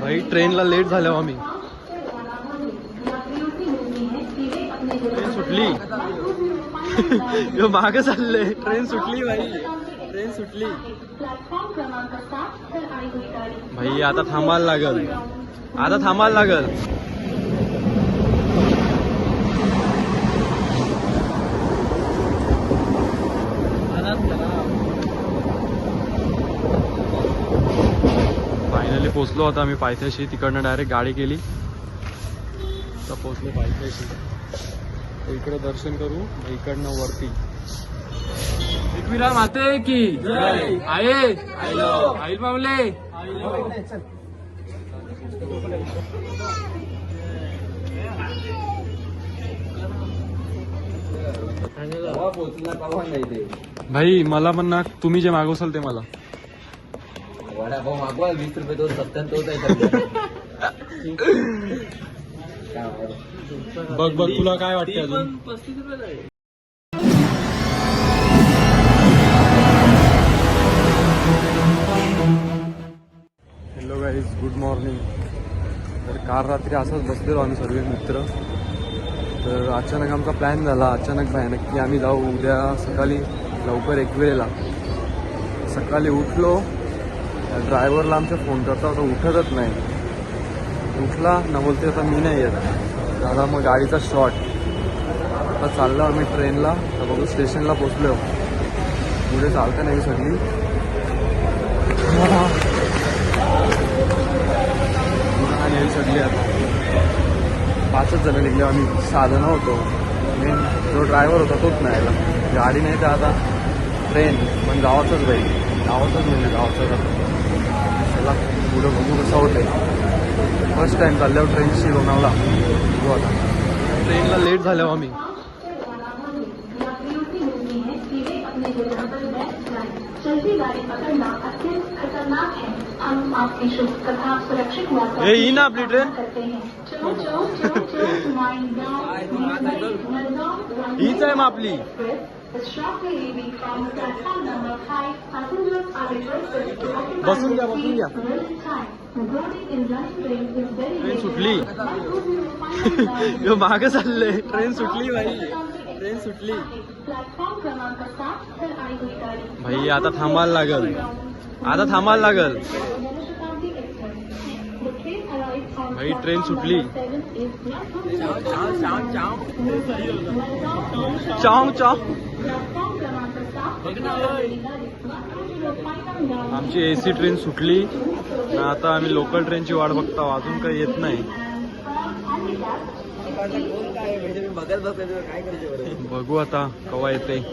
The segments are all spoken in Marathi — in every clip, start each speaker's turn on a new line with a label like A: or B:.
A: भाई ट्रेनला लेट झालो आम्ही. ट्रेन सुटली. यो मागे चालले. ट्रेन सुटली भाई. ट्रेन सुटली भाई. आता थांबायला लागल. आता थांबायला लागल. फायनली पोचलो होता आम्ही पायथ्याशी. तिकडनं डायरेक्ट गाडी केली तर पोचलो पायथ्याशी. इकडे दर्शन करू, इकडनं वरती. एकविरा माते की आहे आईल मामले. भाई मला पण ना, तुम्ही जे मागवसाल ते मला.
B: वडापाव मागवा 20 रुपये तो 70 तोच आहे.
A: बघ बघ तुला काय वाटतं अजून.
B: 35 रुपये आहे.
A: Hello guys, good morning. तर काल रात्री असंच बसलेलो आम्ही सर्व मित्र. तर अचानक आमचा प्लॅन झाला, अचानक भयानक, की आम्ही जाऊ उद्या सकाळी लवकर एकविरेला. सकाळी उठलो, ड्रायव्हरला आमच्या फोन करता होता, उठतच नाही. उठला ना, बोलते आता मी नाही येत. झाला मग गाडीचा शॉर्ट. आता चाललो आम्ही ट्रेनला. तर बघू स्टेशनला पोचलो. पुढे चालता नाही सगळी. यायला सगळी आता 5च जण निघले आम्ही. 6 जण होतो. मेन जो ड्रायव्हर होता तोच नाही आला. गाडी नाही तर आता ट्रेन पण गावाचंच बाई. गावाचंच म्हणजे गावाचं. चला पुढं बघू कसं होतं. फर्स्ट टाइम चालल्यावर ट्रेनशी लोणावळा. बघू आता. ट्रेनला लेट झालो आम्ही. ही ना आपली ट्रेन. हीच आहे मग आपली. बसून घ्या बसून घ्या. ट्रेन सुटली. यो मागे चालले. ट्रेन सुटली भाई. ट्रेन सुटली भाई. आता थांबायला लागल. आता थांबायला लागल भाई. ट्रेन सुटली. चाव चाव. आमची एसी ट्रेन सुटली. आता आम्ही लोकल ट्रेनची वाट बघता. अजून काही येत नाही. बघू आता केव्हा येते.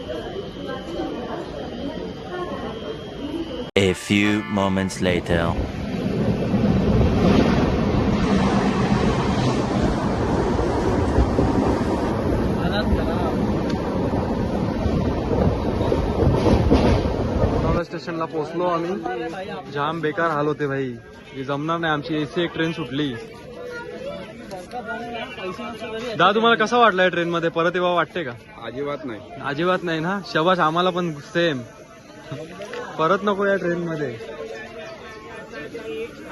C: A few moments later.
A: स्टेशनला पोहोचलो आम्ही. जाम बेकार हाल होते भाई. हे जमणार नाही. आमची एसी एक ट्रेन सुटली. दादा तुम्हाला कसा वाटलाय ट्रेन मध्ये परत येवा वाटते का?
D: अजिबात नाही.
A: अजिबात नाही ना. शबाश. आम्हाला पण सेम. परत नको या ट्रेन मध्ये.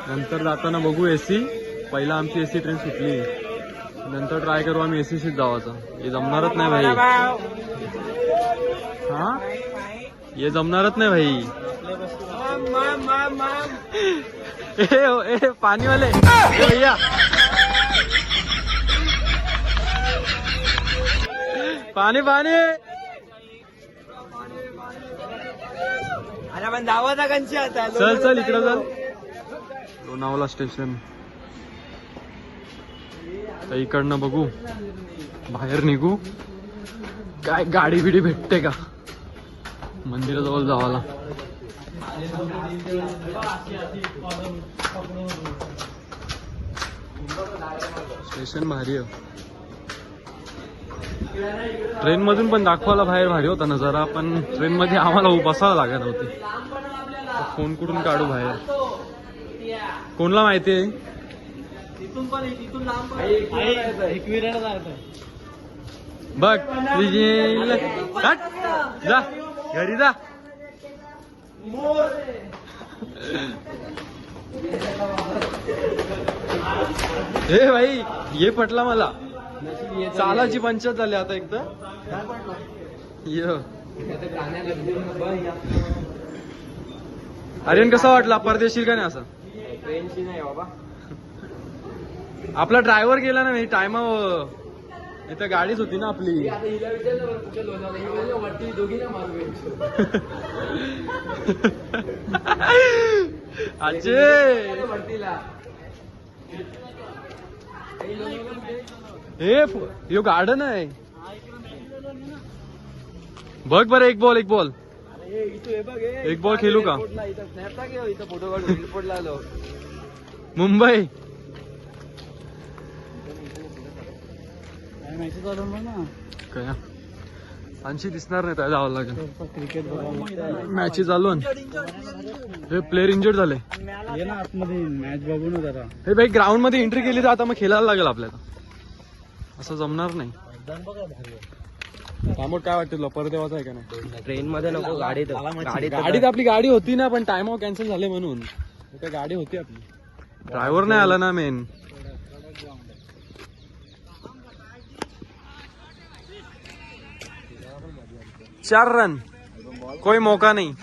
A: नंतर जाताना बघू एसी. पहिला आमची एसी ट्रेन सुटली. नंतर ट्राय करू आम्ही एसीशीच जावाचं. हे जमणारच नाही भाई. हा ये जमणारच नाही भाई. ए पाणी वाले भैया. पाणी पाणी.
B: अरे पण दावाचा कंची आता.
A: चल चल इकडं चल. लोणावळा स्टेशन. तर इकडनं बघू, बाहेर निघू. काय गाडी बिडी भेटते का मंदिराजवळ जावाला. स्टेशन भारी आहे. ट्रेन मधून पण दाखवायला बाहेर भारी होता नजारा. पण ट्रेन मध्ये आम्हाला बसावं लागत होती. फोन कुठून काढू बाहेर. कोणला माहिती आहे. बघ जा घरी जा. हे भाई ये पटला मला. चालाची पंचायत झाली आता एकदा. आर्यन कसा वाटला परदेशीर का नाही असं?
B: ट्रेनची नाही बाबा.
A: आपला ड्रायव्हर गेला ना टायमावर. इथं गाडीच होती ना आपली. अजय हे यो गार्डन आहे. बघ बरं एक बॉल एक बॉल खेळू का?
B: फोटो काढून एअरपोर्टला आलो.
A: मुंबई काय आणखी दिसणार नाही. त्याला जावं लागेल.
B: क्रिकेट
A: मॅचेस चालू हे प्लेअर इंजर्ड झाले.
B: आतमध्ये मॅच बघू ना जरा.
A: हे भाई ग्राउंड मध्ये एंट्री केली तर आता मग खेळायला लागेल आपल्याला. असं जमणार नाही. तांबोट काय वाटतं तुला परदेवाचा आहे का नाही?
B: ट्रेन मध्ये नको गाडीत.
A: गाडीत आपली गाडी होती ना पण टाइम कॅन्सल झाले म्हणून. गाडी होती आपली. ड्रायव्हर नाही आला ना मेन. 4 रन कोई मौका नहीं.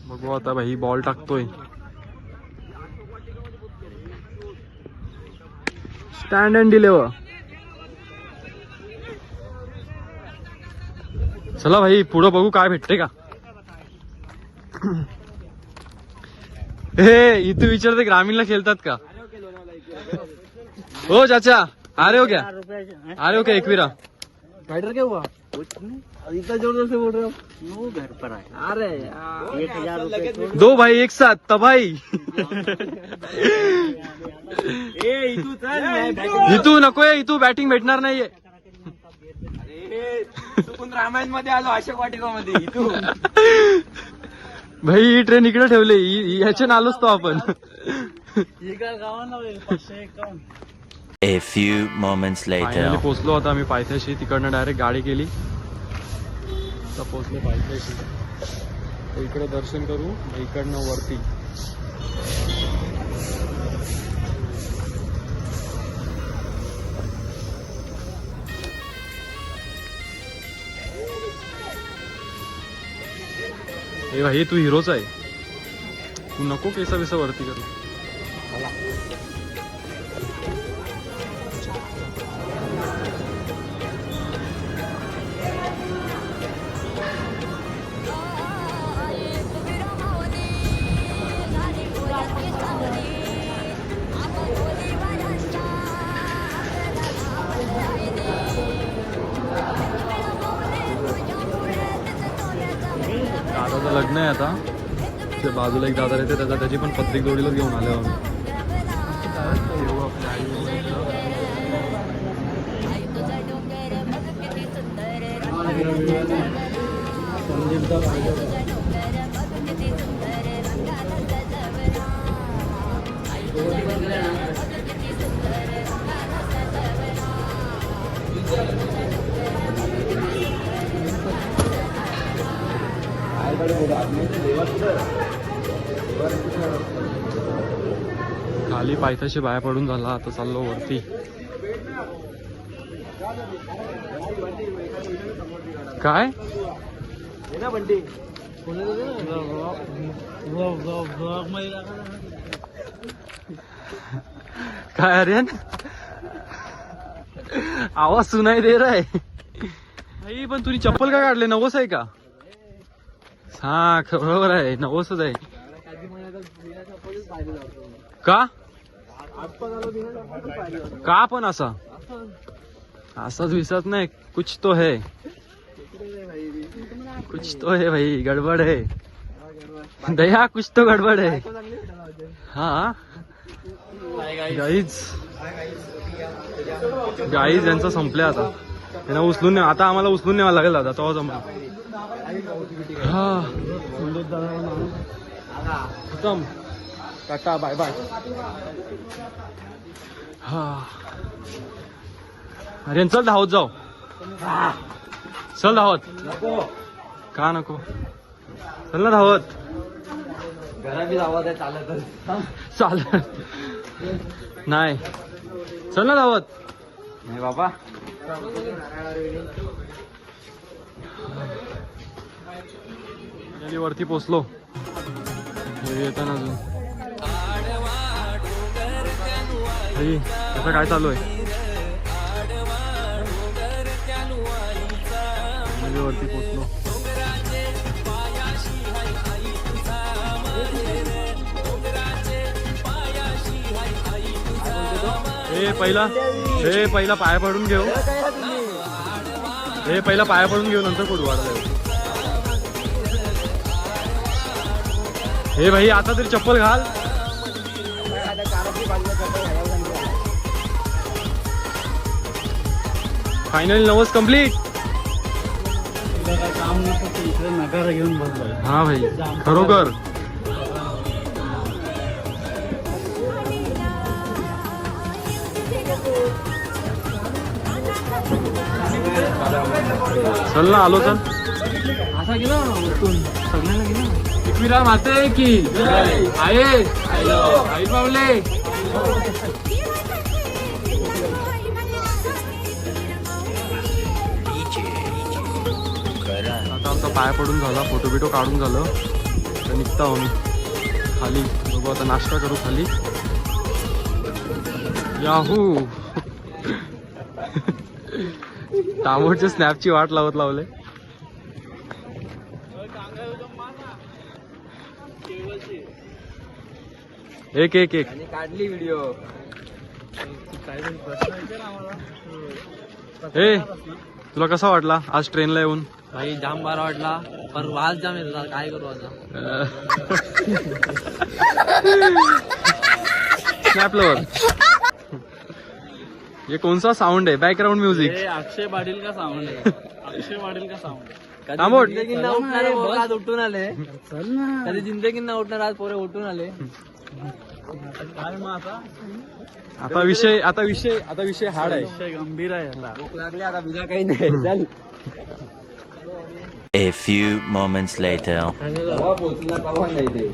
A: बघू आता भाई बॉल टाकतोय. Stand and deliver. चला भाई पुढं बघू काय भेटते का. हे इथे विचारते ग्रामीणला खेळतात का? हो चाचा आ रहे हो क्या? आ रहे हो क्या एकवीरा?
B: राइडर क्या हुआ? इतना जोर से बोल रहे हो. वो घर पर आए. अरे 1000 रुपये.
A: दो भाई एक साथ तबाही. इथू नकोय. इथू बॅटिंग भेटणार नाहीये.
B: चुकून रामायण मध्ये आलो. अशोक वाटिका मध्ये. इथू
A: भाई ही ट्रेन इकडे ठेवली. ह्याच्या आलोच तो आपण.
C: A few moments later.
A: Finally पोहोचलो आता आम्ही पायथ्याशी. तिकडनं डायरेक्ट गाडी केली. आता पोहोचलो पायथ्याशी. इकडे दर्शन करू इकडनं वरती. हे भाई तू हिरोच आहे. तू नको केसा बिसा वरती करू. दादाचं लग्न आहे आता. ते बाजूला एक दादा येते त्याची पण पत्रिक जोडीलाच घेऊन आलो आम्ही. खाली पायथ्याशी बाहेर पडून झाला. आता चाललो वरती. काय काय आर्यन आवाज सुनाई दे रहा है. आई पण तुझी चप्पल का काढले? नवस आहे का? हा बरोबर आहे नवसच आहे. का का पण असा असाच विसरत नाही. कुछ तो है भाई. गडबड है दया. कुछ तो गडबड है. हा गाईज यांचं संपले आता. त्यांना उचलून आता आम्हाला उचलून न्यावं लागेल दादा. तो जमला. हा खतम. Tata bye bye. हा अरे चल धावत जाऊ. चल धावत. का नको चल ना धावत
B: घराबी आवाज आहे चालतच
A: चाल नाही चल ना धावत
B: नाही बाबा
A: वरती पोचलो हे येताना अजून कसं काय चालू आहे वरती पोचलो पहिला पाया पडून घेऊ पहिला पाया पडून घेऊ नंतर पुढे वाढलं हे भाई आता तरी चप्पल घाल फायनली नवस कम्प्लीट
B: काम इकडे नगारा घेऊन बसलोय
A: हा भाई खरोखर चल ना आलो चल
B: असा गेला उठून सगळ्यांना गेला
A: एकविरा माते की आहे आई पावले आता आमचा पाय पडून झाला फोटो बिटो काढून झालं तर निघता हो मी खाली बघू आता नाश्ता करू खाली याहू तांबोडच्या स्नॅपची वाट लावत लावले एक एक एक
B: काढली व्हिडिओ
A: ए तुला कसा वाटला आज ट्रेनला येऊन
B: भाई जाम बारा वाटला पर वाज जाम येतो काय करू आता
A: स्नॅप लवर ये कौन सा साउंड है बैकग्राउंड म्यूजिक
B: अक्षय पाटील का साऊंड आहे अक्षय पाटील का साऊंड
A: तांबोड
B: जिंदगींना उठणारे पोरं आज उठून आले कधी जिंदगींना उठणार आज पोरे उठून आले काय मग
A: आता विषय हार्ड आहे
B: गंभीर आहे भूक लागली आता बिजा काही नाही चल
C: A few moments later.
B: पोचला पाहून नाही ते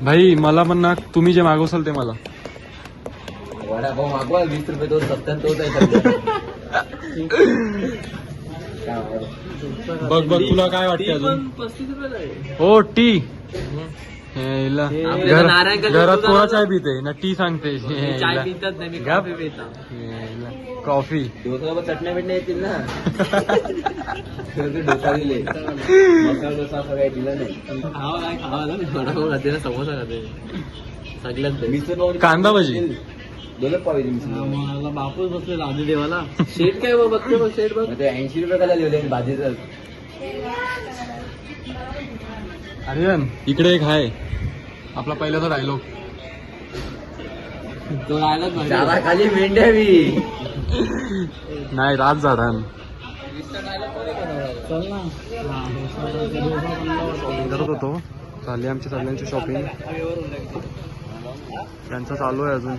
A: भाई मला पण ना तुम्ही जे मागवसाल ते मला
B: वडापाव मागवा 20 रुपये तो 70 तोच आहे
A: बघ तुला काय वाटतं अजून
B: 35 रुपये आहे
A: हो टी
B: आपल्या नारायण
A: घरात कोणा चाय पिते ना टी सांगते
B: चाय पितात नाही मी कॉफी पिता
A: कॉफी
B: डोसा चटण्या बिटण्या येतील ना डोसा दिले मसाला डोसा असं काही दिलं नाही खावा काय खावा वडापाव खाते ना समोसा खाते सगळ्यात
A: कांदा भजी
B: दोनच पाव मला बापूच बसलेला आधी देवाला शेट काय बघते बघ शेट बघ 80 रुपये काय लिहिले भाजीचं
A: आर्यन इकडे एक आहे आपला पहिल्याचा डायलॉग
B: तो डायलॉग खाली मेंढ्यावी
A: नाही रात झाडान करत होतो झाली आमची सगळ्यांची शॉपिंग त्यांचं चालू आहे अजून